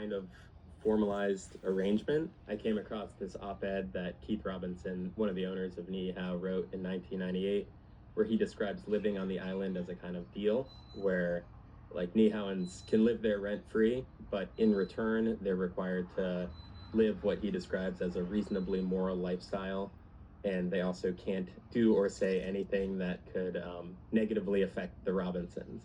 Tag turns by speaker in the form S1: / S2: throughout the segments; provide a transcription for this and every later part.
S1: kind of formalized arrangement. I came across this op-ed that Keith Robinson, one of the owners of Niihau, wrote in 1998, where he describes living on the island as a kind of deal where like Niihauans can live there rent-free, but in return they're required to live what he describes as a reasonably moral lifestyle, and they also can't do or say anything that could negatively affect the Robinsons.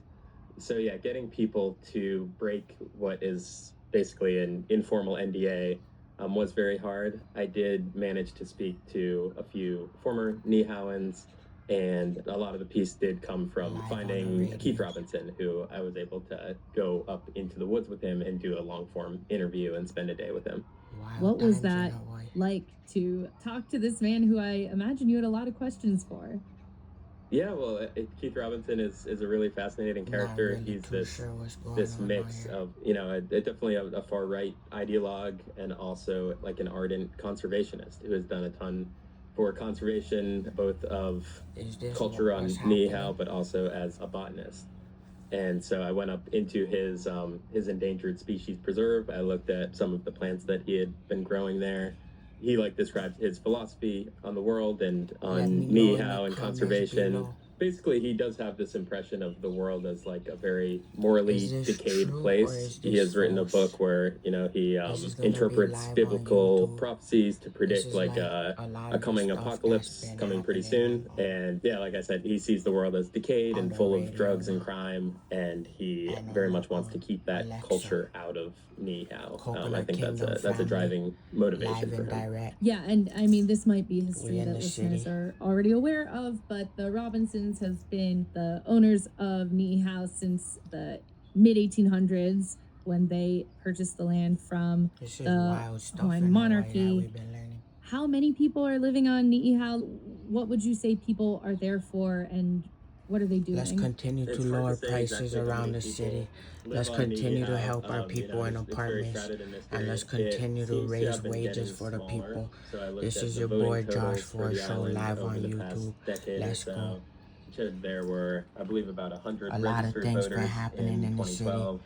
S1: So yeah, getting people to break what is basically an informal NDA was very hard. I did manage to speak to a few former Niihauans, and a lot of the piece did come from finding Keith Robinson, who I was able to go up into the woods with him and do a long-form interview and spend a day with him.
S2: What was that like to talk to this man who I imagine you had a lot of questions for?
S1: Yeah, well, Keith Robinson is a really fascinating character.
S3: Really
S1: He's this
S3: this
S1: mix of, you know, definitely a far right ideologue and also like an ardent conservationist who has done a ton for conservation, both of culture on Niihau, but also as a botanist. And so I went up into his endangered species preserve. I looked at some of the plants that he had been growing there. He like described his philosophy on the world and on Niihau and conservation. Basically, he does have this impression of the world as like a very morally decayed place. He has written a book where, you know, he interprets biblical prophecies to predict like a coming apocalypse coming pretty soon. And yeah, like I said, he sees the world as decayed and full of drugs and crime, and he very much wants to keep that culture out of Niihau. I think that's a driving motivation for him.
S2: Yeah, and I mean, this might be history that listeners are already aware of, but the Robinsons have been the owners of Niihau since the mid-1800s when they purchased the land from the Hawaiian monarchy. How many people are living on Niihau? What would you say people are there for, and what are they doing?
S3: Let's continue to lower prices around the city. Let's continue to help our people in apartments. And let's continue to raise wages for the people. This is your boy Josh for a show live on YouTube. Let's go.
S1: There were, I believe, about 100
S3: a lot of things been
S1: voters
S3: happening in the city.
S1: And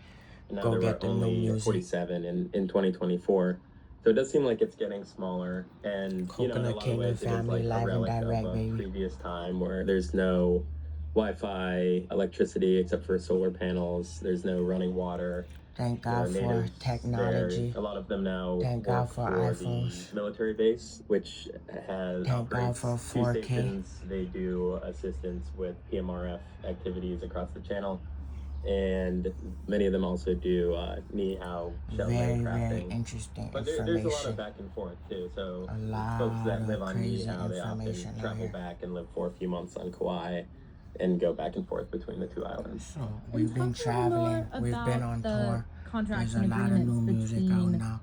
S1: now
S3: Go
S1: there
S3: get
S1: were
S3: the new
S1: only
S3: music.
S1: 47 in 2024. So it does seem like it's getting smaller, and you know, in a lot of ways, it is like a relic of a previous time where there's no Wi-Fi, electricity except for solar panels. There's no running water.
S3: Thank God for technology.
S1: A lot of them now
S3: Thank God for iPhones.
S1: the military base, which has
S3: Thank God for 4K.
S1: stations. They do assistance with PMRF activities across the channel, and many of them also do Niihau shell crafting.
S3: Very interesting
S1: but
S3: information.
S1: There's a lot of back and forth too. So
S3: a lot
S1: folks that
S3: of
S1: live on
S3: crazy
S1: Niihau, they often
S3: information
S1: travel back and live for a few months on Kauai and go back and forth between the two islands.
S3: So we've been traveling, we've been on tour. There's a lot of new music out now,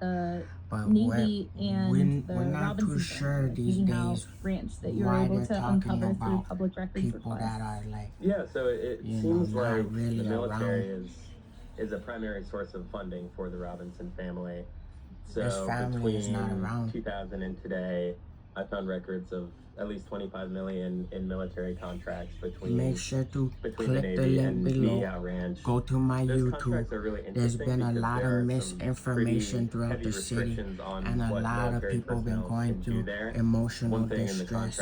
S3: but we're not too sure these days why they're talking about people that are like,
S1: yeah. So it seems like
S3: really
S1: the military is a primary source of funding for the Robinson family. So
S3: this family is not around.
S1: 2000 and today, I found records of at least 25 million in military contracts between.
S3: Make sure to
S1: the
S3: click
S1: Navy
S3: the link
S1: and
S3: below.
S1: Niihau Ranch.
S3: Go to my
S1: Those
S3: YouTube.
S1: Really
S3: There's been a lot of
S1: some
S3: misinformation throughout the city, and a lot of people have been going through emotional distress.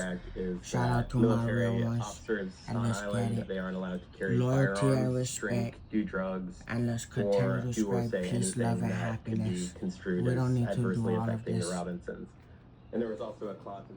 S3: Shout out to my real ones, and let's get it.
S1: They aren't allowed to carry
S3: Loyalty
S1: firearms,
S3: and respect,
S1: drink, do drugs,
S3: and let's continue to spread peace, love, and happiness. We don't need to do all of this.
S1: And there was also a clause in